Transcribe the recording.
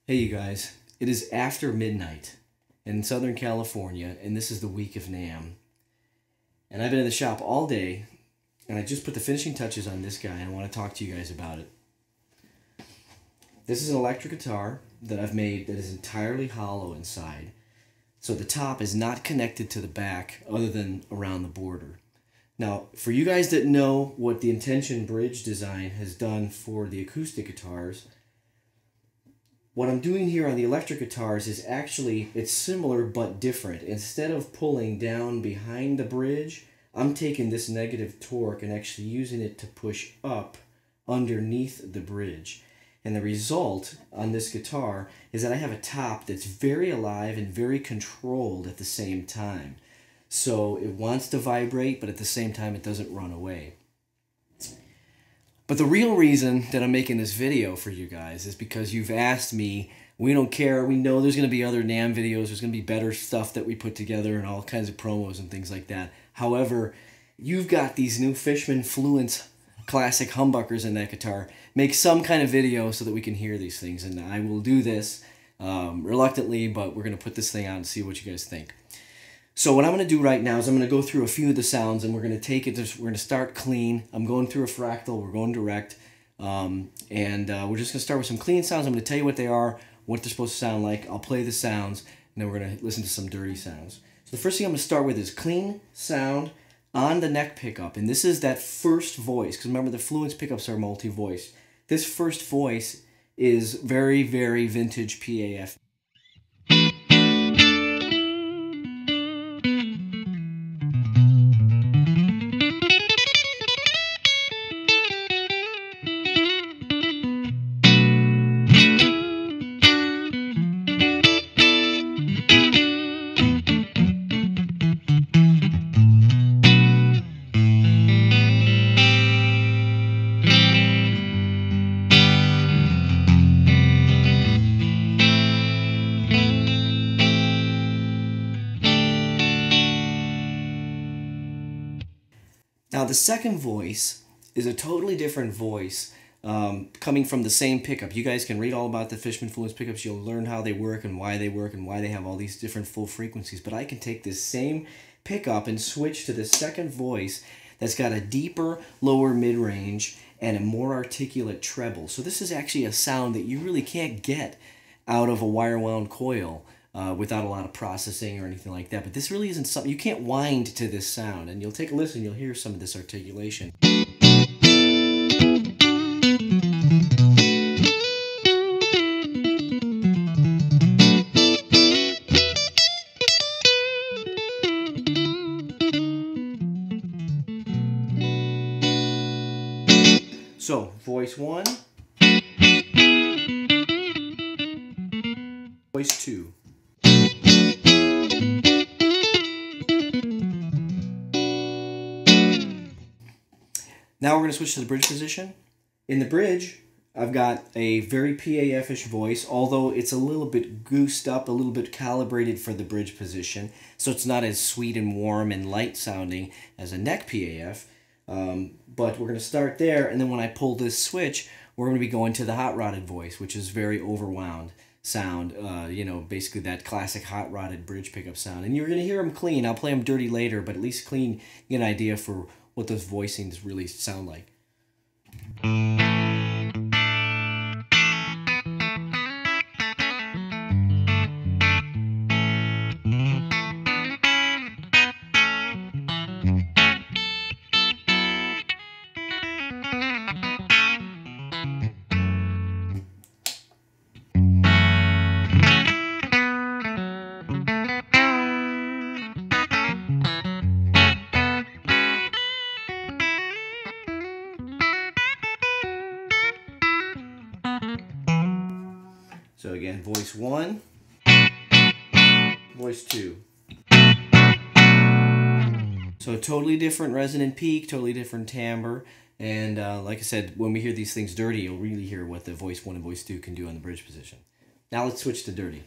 Hey you guys, it is after midnight in Southern California, and this is the week of NAMM. And I've been in the shop all day, and I just put the finishing touches on this guy, and I want to talk to you guys about it. This is an electric guitar that I've made that is entirely hollow inside. So the top is not connected to the back other than around the border. Now, for you guys that know what the Intention bridge design has done for the acoustic guitars, what I'm doing here on the electric guitars is actually, it's similar but different. Instead of pulling down behind the bridge, I'm taking this negative torque and actually using it to push up underneath the bridge. And the result on this guitar is that I have a top that's very alive and very controlled at the same time. So it wants to vibrate, but at the same time it doesn't run away. But the real reason that I'm making this video for you guys is because you've asked me. We don't care. We know there's going to be other NAMM videos. There's going to be better stuff that we put together and all kinds of promos and things like that. However, you've got these new Fishman Fluence classic humbuckers in that guitar. Make some kind of video so that we can hear these things. And I will do this reluctantly, but we're going to put this thing out and see what you guys think. So what I'm going to do right now is I'm going to go through a few of the sounds, and we're going to take it. We're going to start clean. I'm going through a fractal. We're going direct, and we're just going to start with some clean sounds. I'm going to tell you what they are, what they're supposed to sound like. I'll play the sounds, and then we're going to listen to some dirty sounds. So the first thing I'm going to start with is clean sound on the neck pickup, and this is that first voice. Because remember, the Fluence pickups are multi-voice. This first voice is very, very vintage PAF. Now the second voice is a totally different voice coming from the same pickup. You guys can read all about the Fishman Fluence pickups. You'll learn how they work and why they have all these different full frequencies. But I can take this same pickup and switch to the second voice that's got a deeper lower mid-range and a more articulate treble. So this is actually a sound that you really can't get out of a wire-wound coil without a lot of processing or anything like that. But this really isn't something, you can't wind to this sound. And you'll take a listen, you'll hear some of this articulation. So, voice 1, voice 2. Now we're going to switch to the bridge position. In the bridge, I've got a very PAF-ish voice, although it's a little bit goosed up, a little bit calibrated for the bridge position, so it's not as sweet and warm and light sounding as a neck PAF. But we're going to start there, and then when I pull this switch, we're going to be going to the hot-rodded voice, which is very overwound sound, you know, basically that classic hot-rodded bridge pickup sound. And you're going to hear them clean. I'll play them dirty later, but at least clean, you get an idea for what those voicings really sound like. So again, voice 1, voice 2. So totally different resonant peak, totally different timbre, and like I said, when we hear these things dirty, you'll really hear what the voice 1 and voice 2 can do on the bridge position. Now let's switch to dirty.